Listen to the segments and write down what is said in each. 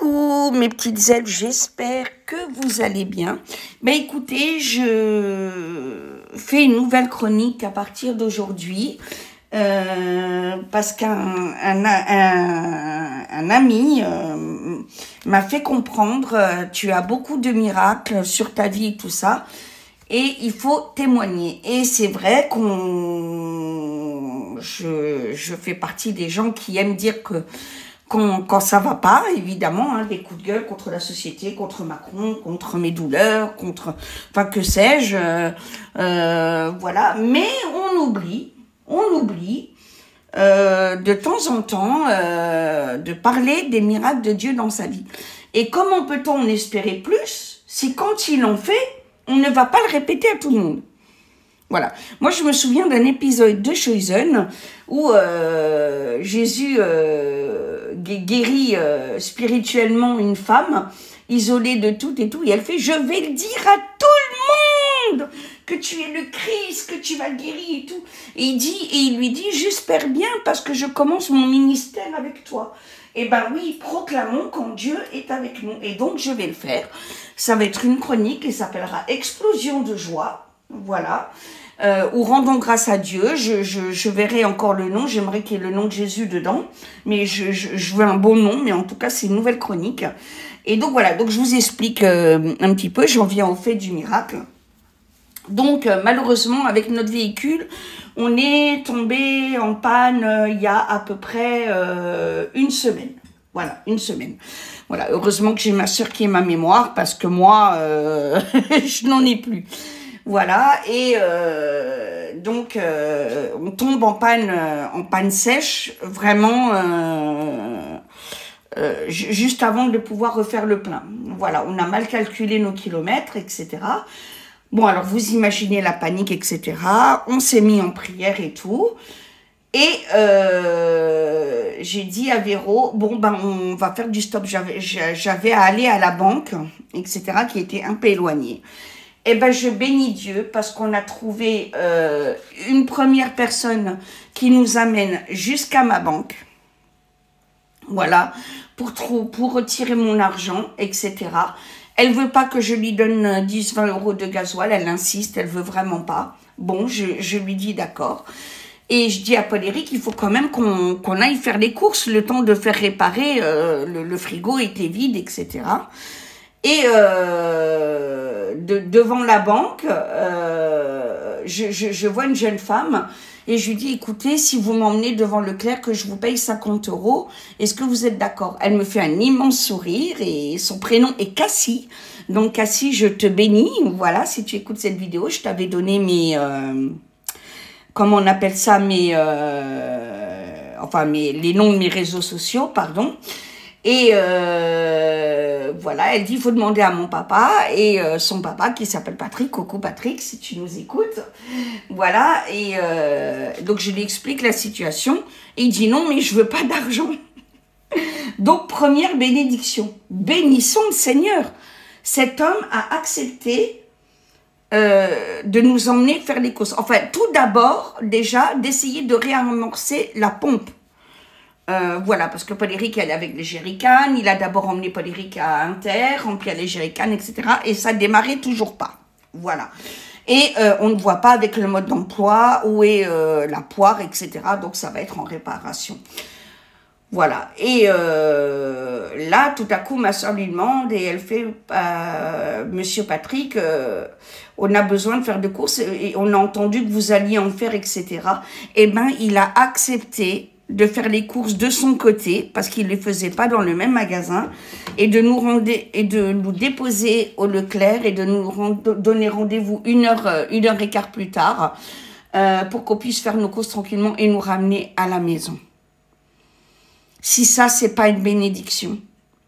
Coucou mes petites elfes, j'espère que vous allez bien. Ben écoutez, je fais une nouvelle chronique à partir d'aujourd'hui parce qu'un ami m'a fait comprendre, tu as beaucoup de miracles sur ta vie et tout ça, et il faut témoigner. Et c'est vrai je fais partie des gens qui aiment dire que quand ça va pas, évidemment, hein, des coups de gueule contre la société, contre Macron, contre mes douleurs, contre, enfin, que sais-je, voilà. Mais on oublie, de temps en temps, de parler des miracles de Dieu dans sa vie. Et comment peut-on en espérer plus si quand il en fait, on ne va pas le répéter à tout le monde? Voilà. Moi, je me souviens d'un épisode de Chosen où Jésus guérit spirituellement une femme isolée de tout et tout. Et elle fait « Je vais le dire à tout le monde que tu es le Christ, que tu vas guérir et tout. » Et il lui dit « J'espère bien parce que je commence mon ministère avec toi. » Eh ben oui, proclamons quand Dieu est avec nous. Et donc, je vais le faire. Ça va être une chronique qui s'appellera « Explosion de joie ». Voilà. Ou rendons grâce à Dieu, je verrai encore le nom, j'aimerais qu'il y ait le nom de Jésus dedans, mais je veux un bon nom, mais en tout cas c'est une nouvelle chronique. Et donc voilà, donc je vous explique un petit peu, j'en viens au fait du miracle. Donc malheureusement avec notre véhicule, on est tombé en panne il y a à peu près une semaine. Voilà, une semaine. Voilà, heureusement que j'ai ma soeur qui est ma mémoire, parce que moi, je n'en ai plus. Voilà, et donc on tombe en panne sèche, vraiment juste avant de pouvoir refaire le plein. Voilà, on a mal calculé nos kilomètres, etc. Bon, alors vous imaginez la panique, etc. On s'est mis en prière et tout. Et j'ai dit à Véro, bon ben on va faire du stop. J'avais à aller à la banque, etc. qui était un peu éloignée. Eh ben, je bénis Dieu parce qu'on a trouvé une première personne qui nous amène jusqu'à ma banque. Voilà, pour retirer mon argent, etc. Elle veut pas que je lui donne 10-20 euros de gasoil, elle insiste, elle veut vraiment pas. Bon, je lui dis d'accord. Et je dis à Paul-Éric qu'il faut quand même qu'on aille faire les courses, le temps de faire réparer, le frigo était vide, etc. Et devant la banque, je vois une jeune femme et je lui dis, écoutez, si vous m'emmenez devant Leclerc, que je vous paye 50 euros, est-ce que vous êtes d'accord? Elle me fait un immense sourire et son prénom est Cassie. Donc Cassie, je te bénis. Voilà, si tu écoutes cette vidéo, je t'avais donné mes... comment on appelle ça, les noms de mes réseaux sociaux, pardon. Et voilà, elle dit, il faut demander à mon papa, et son papa qui s'appelle Patrick, coucou Patrick, si tu nous écoutes, voilà, et donc je lui explique la situation, et il dit non, mais je veux pas d'argent. Donc première bénédiction, bénissons le Seigneur. Cet homme a accepté de nous emmener faire les courses. Enfin, tout d'abord, déjà, d'essayer de réamorcer la pompe. Voilà, parce que Paul-Éric, elle est avec les jerrycans, il a d'abord emmené Paul-Éric à Inter, rempli les jerrycans, etc. Et ça démarrait toujours pas. Voilà. Et on ne voit pas avec le mode d'emploi où est la poire, etc. Donc ça va être en réparation. Voilà. Et là, tout à coup, ma soeur lui demande, et elle fait, Monsieur Patrick, on a besoin de faire des courses, et on a entendu que vous alliez en faire, etc. Eh ben, il a accepté de faire les courses de son côté, parce qu'il ne les faisait pas dans le même magasin, et de nous déposer au Leclerc, et de nous donner rendez-vous une heure et quart plus tard, pour qu'on puisse faire nos courses tranquillement et nous ramener à la maison. Si ça, c'est pas une bénédiction.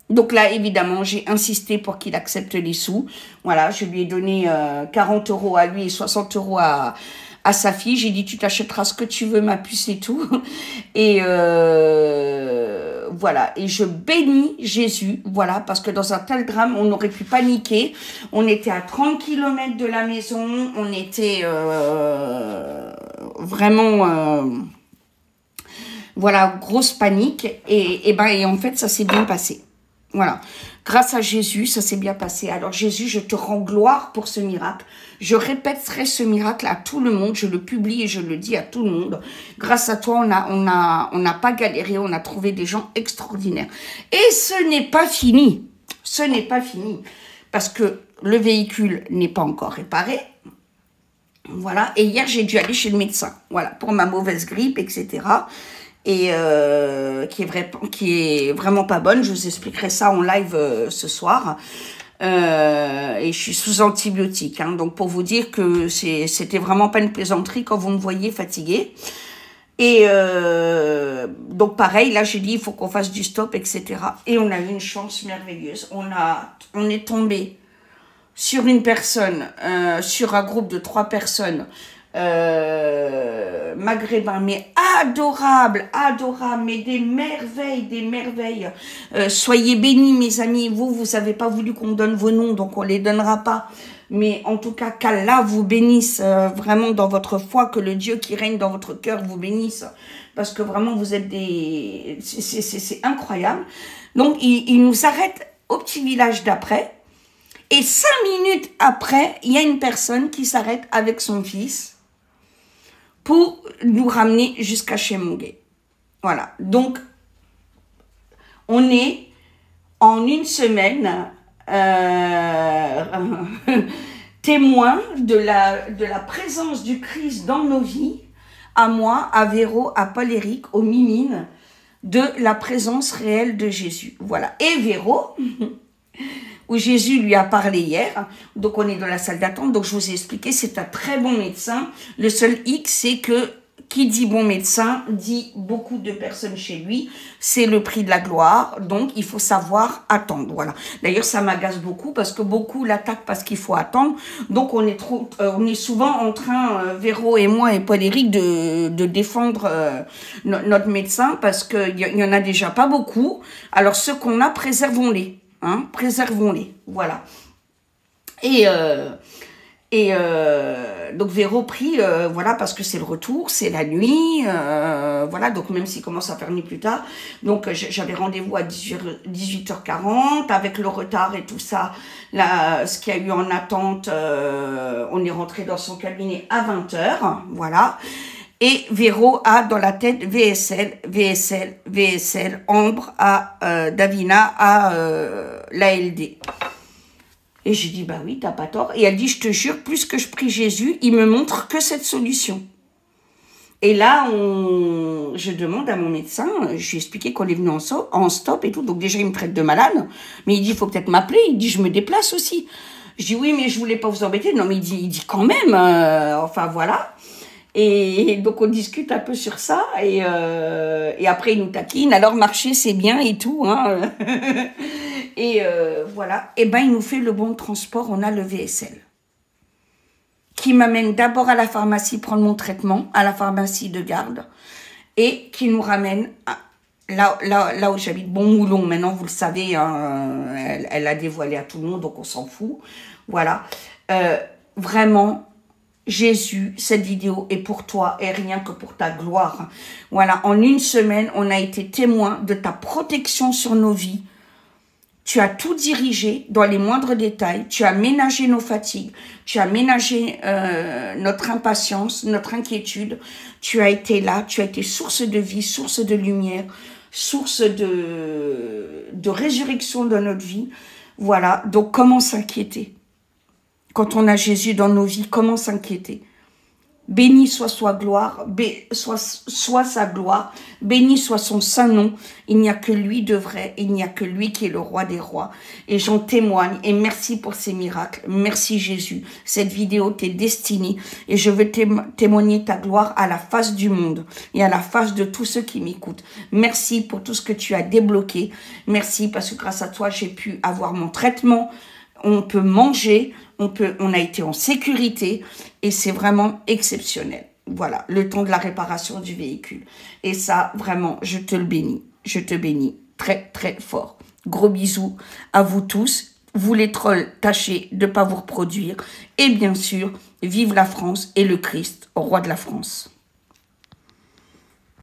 Donc là, évidemment, j'ai insisté pour qu'il accepte les sous. Voilà, je lui ai donné 40 euros à lui et 60 euros à sa fille. J'ai dit, tu t'achèteras ce que tu veux, ma puce et tout. Et voilà. Et je bénis Jésus. Voilà. Parce que dans un tel drame, on aurait pu paniquer. On était à 30 km de la maison. On était vraiment... voilà, grosse panique. Et en fait, ça s'est bien passé. Voilà. Grâce à Jésus, ça s'est bien passé. Alors Jésus, je te rends gloire pour ce miracle. Je répéterai ce miracle à tout le monde. Je le publie et je le dis à tout le monde. Grâce à toi, on n'a pas galéré. On a trouvé des gens extraordinaires. Et ce n'est pas fini. Ce n'est pas fini. Parce que le véhicule n'est pas encore réparé. Voilà. Et hier, j'ai dû aller chez le médecin. Voilà. Pour ma mauvaise grippe, etc. Et qui est vraiment pas bonne. Je vous expliquerai ça en live ce soir. Et je suis sous antibiotiques. Hein, donc, pour vous dire que c'était vraiment pas une plaisanterie quand vous me voyez fatiguée. Et donc, pareil, là, j'ai dit, il faut qu'on fasse du stop, etc. Et on a eu une chance merveilleuse. On est tombé sur une personne, sur un groupe de 3 personnes, maghrébins, mais adorables, mais des merveilles. Soyez bénis, mes amis. Vous avez pas voulu qu'on donne vos noms, donc on les donnera pas. Mais en tout cas, qu'Allah vous bénisse vraiment dans votre foi, que le Dieu qui règne dans votre cœur vous bénisse. Parce que vraiment, vous êtes des... C'est incroyable. Donc, il nous arrête au petit village d'après. Et 5 minutes après, il y a une personne qui s'arrête avec son fils pour nous ramener jusqu'à chez Mongué. Voilà. Donc, on est en une semaine témoin de la présence du Christ dans nos vies, à moi, à Véro, à Paul-Éric, au Mimine, de la présence réelle de Jésus. Voilà. Et Véro, où Jésus lui a parlé hier, donc on est dans la salle d'attente, donc je vous ai expliqué, c'est un très bon médecin. Le seul hic, c'est que qui dit bon médecin, dit beaucoup de personnes chez lui, c'est le prix de la gloire, donc il faut savoir attendre, voilà. D'ailleurs, ça m'agace beaucoup, parce que beaucoup l'attaquent parce qu'il faut attendre, donc on est souvent en train, Véro et moi et Paul-Éric, de défendre notre médecin, parce qu'il y en a déjà pas beaucoup, alors ceux qu'on a, préservons-les. Hein, préservons-les, voilà. Et donc Véro prie, voilà, parce que c'est le retour, c'est la nuit, voilà, donc même s'il commence à faire nuit plus tard, donc j'avais rendez-vous à 18h40, avec le retard et tout ça, là, ce qu'il y a eu en attente, on est rentré dans son cabinet à 20h, voilà. Et Véro a dans la tête VSL, Ambre à Davina à l'ALD. Et j'ai dit, bah oui, t'as pas tort. Et elle dit, je te jure, plus que je prie Jésus, il me montre que cette solution. Et là, je demande à mon médecin, je lui ai expliqué qu'on est venu en stop et tout. Donc déjà, il me traite de malade. Mais il dit, il faut peut-être m'appeler. Il dit, je me déplace aussi. Je dis, oui, mais je voulais pas vous embêter. Non, mais il dit quand même, enfin voilà. Et donc, on discute un peu sur ça. Et après, il nous taquine. Alors, marcher, c'est bien et tout. Hein. Et voilà. Et ben, il nous fait le bon transport. On a le VSL. Qui m'amène d'abord à la pharmacie prendre mon traitement, à la pharmacie de garde. Et qui nous ramène là où j'habite. Bon Moulon, maintenant, vous le savez. Hein, elle a dévoilé à tout le monde, donc on s'en fout. Voilà. Vraiment... Jésus, cette vidéo est pour toi et rien que pour ta gloire. Voilà, en une semaine, on a été témoin de ta protection sur nos vies. Tu as tout dirigé dans les moindres détails. Tu as ménagé nos fatigues. Tu as ménagé notre impatience, notre inquiétude. Tu as été là. Tu as été source de vie, source de lumière, source de résurrection dans notre vie. Voilà, donc comment s'inquiéter? Quand on a Jésus dans nos vies, comment s'inquiéter? Béni soit sa gloire, soit sa gloire, béni soit son saint nom. Il n'y a que lui de vrai, il n'y a que lui qui est le roi des rois. Et j'en témoigne, et merci pour ces miracles. Merci Jésus. Cette vidéo t'est destinée, et je veux témoigner ta gloire à la face du monde, et à la face de tous ceux qui m'écoutent. Merci pour tout ce que tu as débloqué. Merci parce que grâce à toi, j'ai pu avoir mon traitement. On peut manger, on a été en sécurité et c'est vraiment exceptionnel. Voilà, le temps de la réparation du véhicule. Et ça, vraiment, je te le bénis. Je te bénis très, très fort. Gros bisous à vous tous. Vous les trolls, tâchez de ne pas vous reproduire. Et bien sûr, vive la France et le Christ, roi de la France.